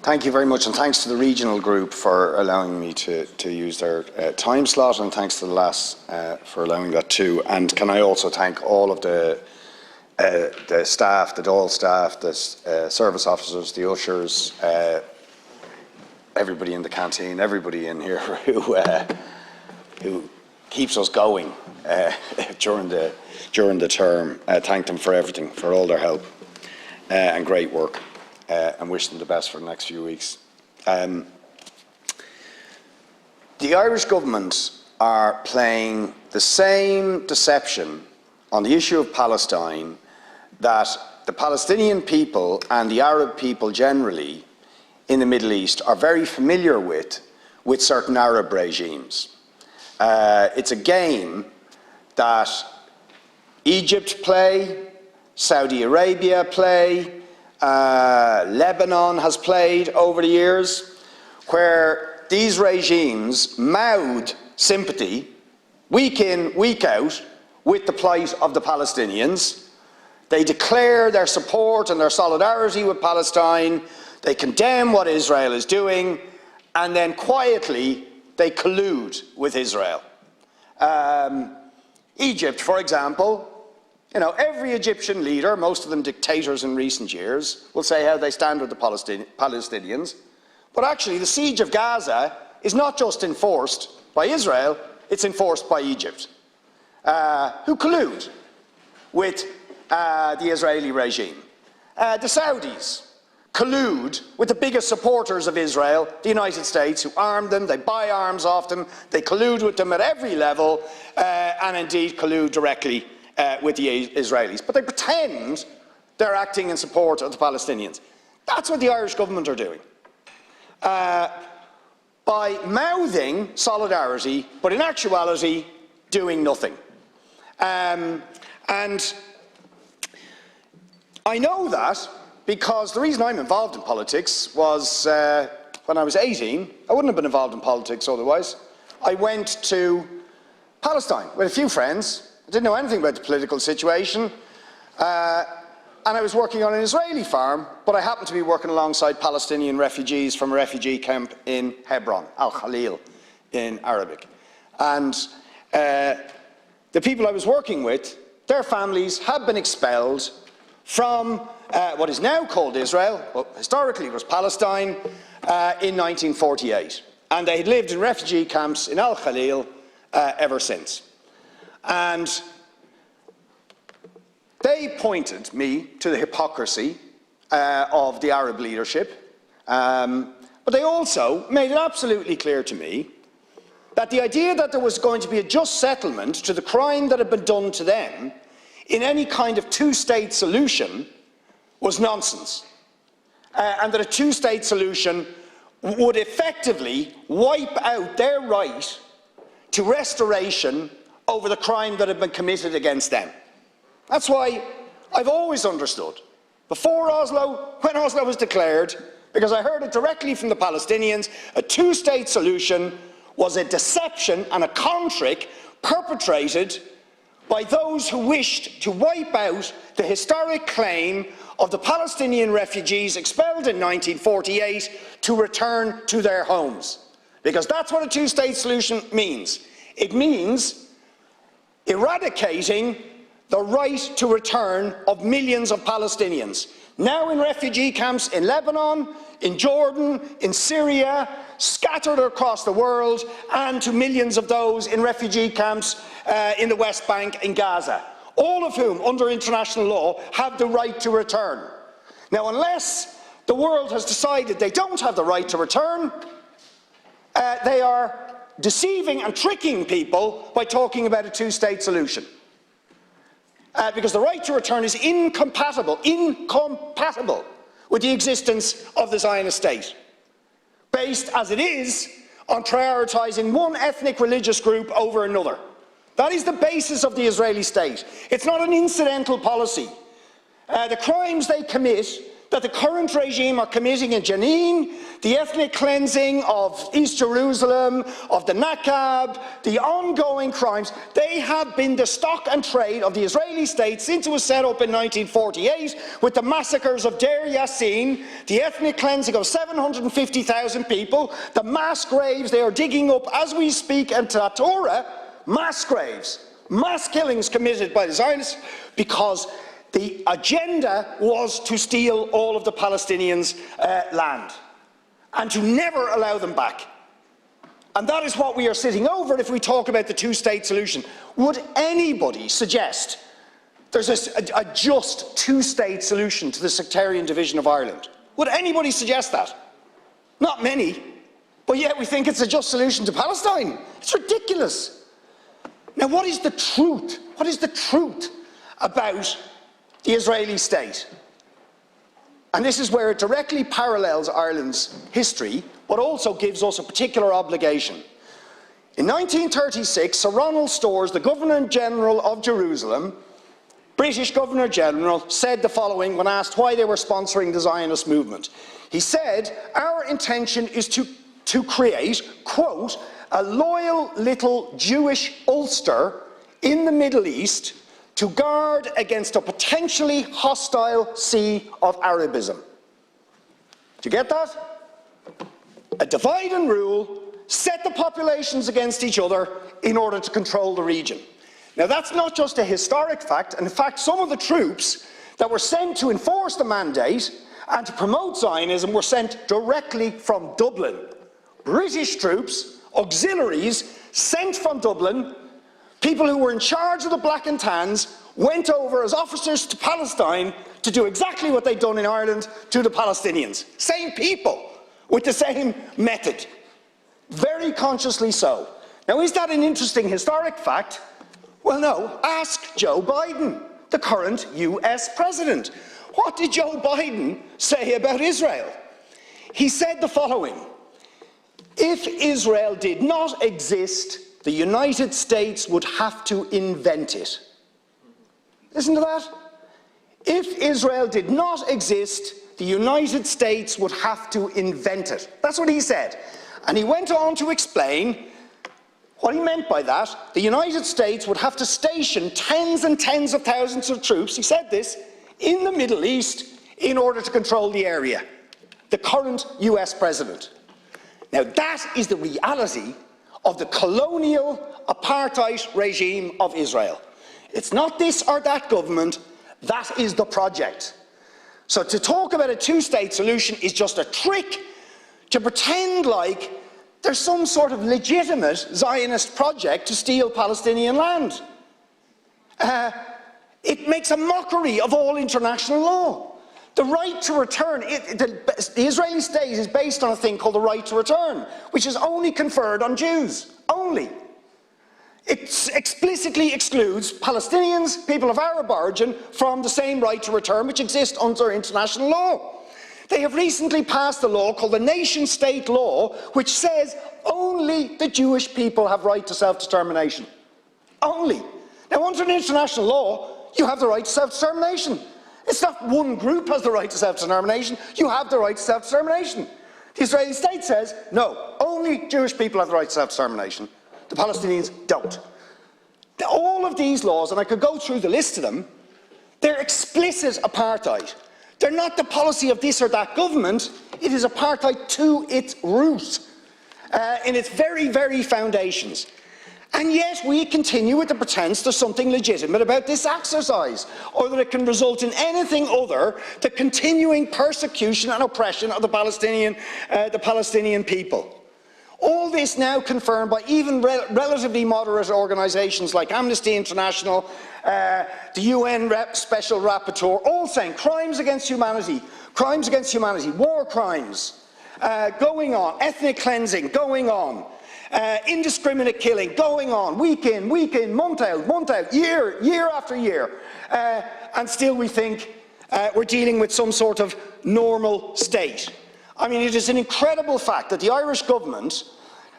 Thank you very much, and thanks to the regional group for allowing me to use their time slot, and thanks to the LAS for allowing that too. And can I also thank all of the staff, the Dáil staff, the service officers, the ushers, everybody in the canteen, everybody in here who keeps us going during the term. Thank them for everything, for all their help and great work. And wish them the best for the next few weeks. The Irish government are playing the same deception on the issue of Palestine that the Palestinian people and the Arab people generally in the Middle East are very familiar with certain Arab regimes. It's a game that Egypt play, Saudi Arabia play, Lebanon has played over the years, where these regimes mouth sympathy week in, week out with the plight of the Palestinians. They declare their support and their solidarity with Palestine, they condemn what Israel is doing, and then quietly they collude with Israel. Egypt, for example, you know, every Egyptian leader, most of them dictators in recent years, will say how they stand with the Palestinians. But actually, the siege of Gaza is not just enforced by Israel, it's enforced by Egypt, who collude with the Israeli regime. The Saudis collude with the biggest supporters of Israel, the United States, who arm them, they buy arms off them, they collude with them at every level, and indeed collude directly with the Israelis, but they pretend they're acting in support of the Palestinians. That's what the Irish government are doing. By mouthing solidarity, but in actuality doing nothing. And I know that because the reason I'm involved in politics was when I was 18, I wouldn't have been involved in politics otherwise. I went to Palestine with a few friends. I didn't know anything about the political situation, and I was working on an Israeli farm, but I happened to be working alongside Palestinian refugees from a refugee camp in Hebron, Al-Khalil in Arabic. And the people I was working with, their families had been expelled from what is now called Israel, but historically was Palestine, in 1948. And they had lived in refugee camps in Al-Khalil ever since. And they pointed me to the hypocrisy of the Arab leadership, but they also made it absolutely clear to me that the idea that there was going to be a just settlement to the crime that had been done to them in any kind of two-state solution was nonsense, and that a two-state solution would effectively wipe out their right to restoration over the crime that had been committed against them. That's why I've always understood, before Oslo, when Oslo was declared, because I heard it directly from the Palestinians, a two-state solution was a deception and a con trick perpetrated by those who wished to wipe out the historic claim of the Palestinian refugees expelled in 1948 to return to their homes. Because that's what a two-state solution means. It means eradicating the right to return of millions of Palestinians, now in refugee camps in Lebanon, in Jordan, in Syria, scattered across the world, and to millions of those in refugee camps in the West Bank and Gaza, all of whom, under international law, have the right to return. Now, unless the world has decided they don't have the right to return, they are deceiving and tricking people by talking about a two-state solution. Because the right to return is incompatible with the existence of the Zionist state, based as it is on prioritising one ethnic religious group over another. That is the basis of the Israeli state. It's not an incidental policy. The crimes they commit that the current regime are committing in Jenin, the ethnic cleansing of East Jerusalem, of the Nakab, the ongoing crimes, they have been the stock and trade of the Israeli state since it was set up in 1948 with the massacres of Deir Yassin, the ethnic cleansing of 750,000 people, the mass graves they are digging up as we speak in Torah, mass graves, mass killings committed by the Zionists because the agenda was to steal all of the Palestinians' land and to never allow them back. And that is what we are sitting over if we talk about the two-state solution. Would anybody suggest there's a just two-state solution to the sectarian division of Ireland? Would anybody suggest that? Not many. But yet we think it's a just solution to Palestine. It's ridiculous. Now, what is the truth? What is the truth about the Israeli state? And this is where it directly parallels Ireland's history, but also gives us a particular obligation. In 1936, Sir Ronald Storrs, the Governor-General of Jerusalem, British Governor-General, said the following when asked why they were sponsoring the Zionist movement. He said, "Our intention is to create, quote, a loyal little Jewish Ulster in the Middle East to guard against a potentially hostile sea of Arabism." Do you get that? A divide and rule, set the populations against each other in order to control the region. Now that's not just a historic fact, and in fact some of the troops that were sent to enforce the mandate and to promote Zionism were sent directly from Dublin. British troops, auxiliaries, sent from Dublin, people who were in charge of the Black and Tans, went over as officers to Palestine to do exactly what they'd done in Ireland to the Palestinians. Same people, with the same method. Very consciously so. Now, is that an interesting historic fact? Well, no. Ask Joe Biden, the current US president. What did Joe Biden say about Israel? He said the following: if Israel did not exist, the United States would have to invent it. Listen to that. If Israel did not exist, the United States would have to invent it. That's what he said. And he went on to explain what he meant by that. The United States would have to station tens and tens of thousands of troops, he said this, in the Middle East in order to control the area. The current US president. Now that is the reality of the colonial apartheid regime of Israel. It's not this or that government, that is the project. So to talk about a two-state solution is just a trick to pretend like there's some sort of legitimate Zionist project to steal Palestinian land. It makes a mockery of all international law. The right to return, the Israeli state is based on a thing called the right to return, which is only conferred on Jews, only. It explicitly excludes Palestinians, people of Arab origin, from the same right to return which exists under international law. They have recently passed a law called the nation-state law, which says only the Jewish people have right to self-determination. Only. Now, under international law, you have the right to self-determination. It's not one group has the right to self-determination, you have the right to self-determination. The Israeli state says, no, only Jewish people have the right to self-determination. The Palestinians don't. All of these laws, and I could go through the list of them, they're explicit apartheid. They're not the policy of this or that government, it is apartheid to its root, in its very, very foundations. And yet we continue with the pretense there's something legitimate about this exercise, or that it can result in anything other than continuing persecution and oppression of the Palestinian people. All this now confirmed by even relatively moderate organisations like Amnesty International, the UN Special Rapporteur, all saying crimes against humanity, war crimes going on, ethnic cleansing going on, indiscriminate killing going on, week in, month out, year after year. And still we think we're dealing with some sort of normal state. I mean, it is an incredible fact that the Irish government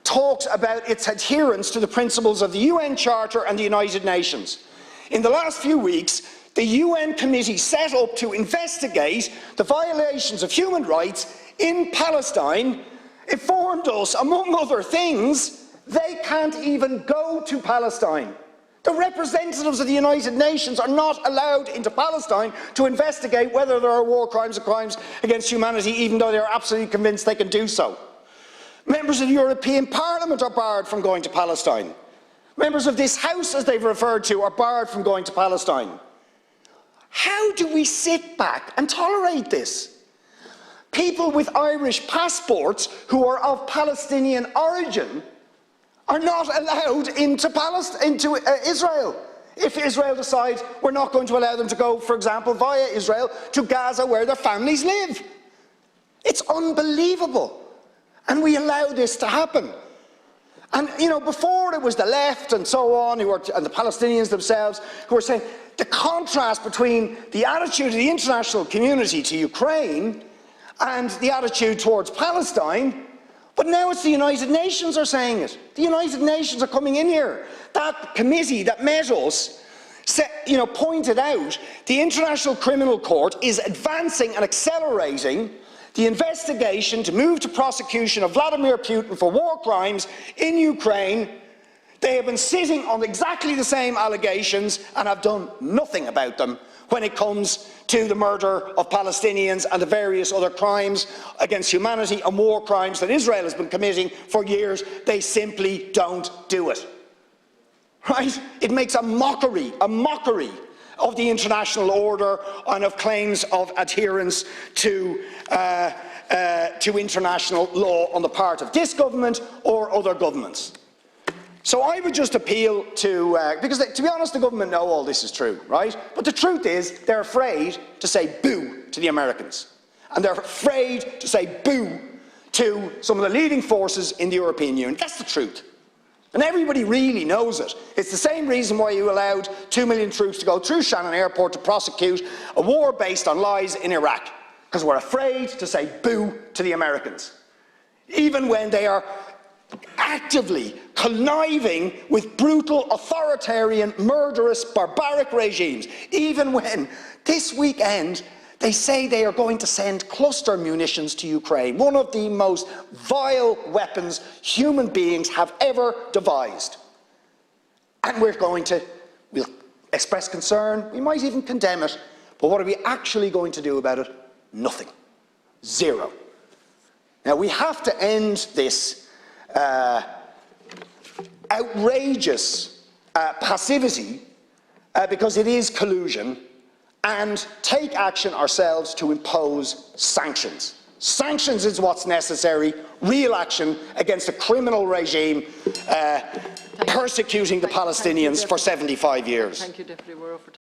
talks about its adherence to the principles of the UN Charter and the United Nations. In the last few weeks, the UN committee set up to investigate the violations of human rights in Palestine informed us, among other things, they can't even go to Palestine. The representatives of the United Nations are not allowed into Palestine to investigate whether there are war crimes or crimes against humanity, even though they are absolutely convinced they can do so. Members of the European Parliament are barred from going to Palestine. Members of this House, as they've referred to, are barred from going to Palestine. How do we sit back and tolerate this? People with Irish passports who are of Palestinian origin are not allowed into Israel. If Israel decides we're not going to allow them to go, for example, via Israel to Gaza where their families live. It's unbelievable. And we allow this to happen. And, you know, before it was the left and so on, and the Palestinians themselves, who were saying the contrast between the attitude of the international community to Ukraine and the attitude towards Palestine. But now it's the United Nations are saying it. The United Nations are coming in here. That committee that met us pointed out the International Criminal Court is advancing and accelerating the investigation to move to prosecution of Vladimir Putin for war crimes in Ukraine. They have been sitting on exactly the same allegations and have done nothing about them when it comes to the murder of Palestinians and the various other crimes against humanity and war crimes that Israel has been committing for years. They simply don't do it. Right? It makes a mockery of the international order and of claims of adherence to international law on the part of this government or other governments. So I would just appeal to, because to be honest, the government know all this is true, right? But the truth is, they're afraid to say boo to the Americans. And they're afraid to say boo to some of the leading forces in the European Union. That's the truth. And everybody really knows it. It's the same reason why you allowed 2 million troops to go through Shannon Airport to prosecute a war based on lies in Iraq. Because we're afraid to say boo to the Americans. Even when they are actively conniving with brutal, authoritarian, murderous, barbaric regimes. Even when this weekend they say they are going to send cluster munitions to Ukraine, one of the most vile weapons human beings have ever devised. And we'll express concern, we might even condemn it, but what are we actually going to do about it? Nothing. Zero. Now we have to end this outrageous passivity, because it is collusion, and take action ourselves to impose sanctions. Sanctions is what's necessary, real action against a criminal regime persecuting the Palestinians for 75 years. Thank you, Deputy World.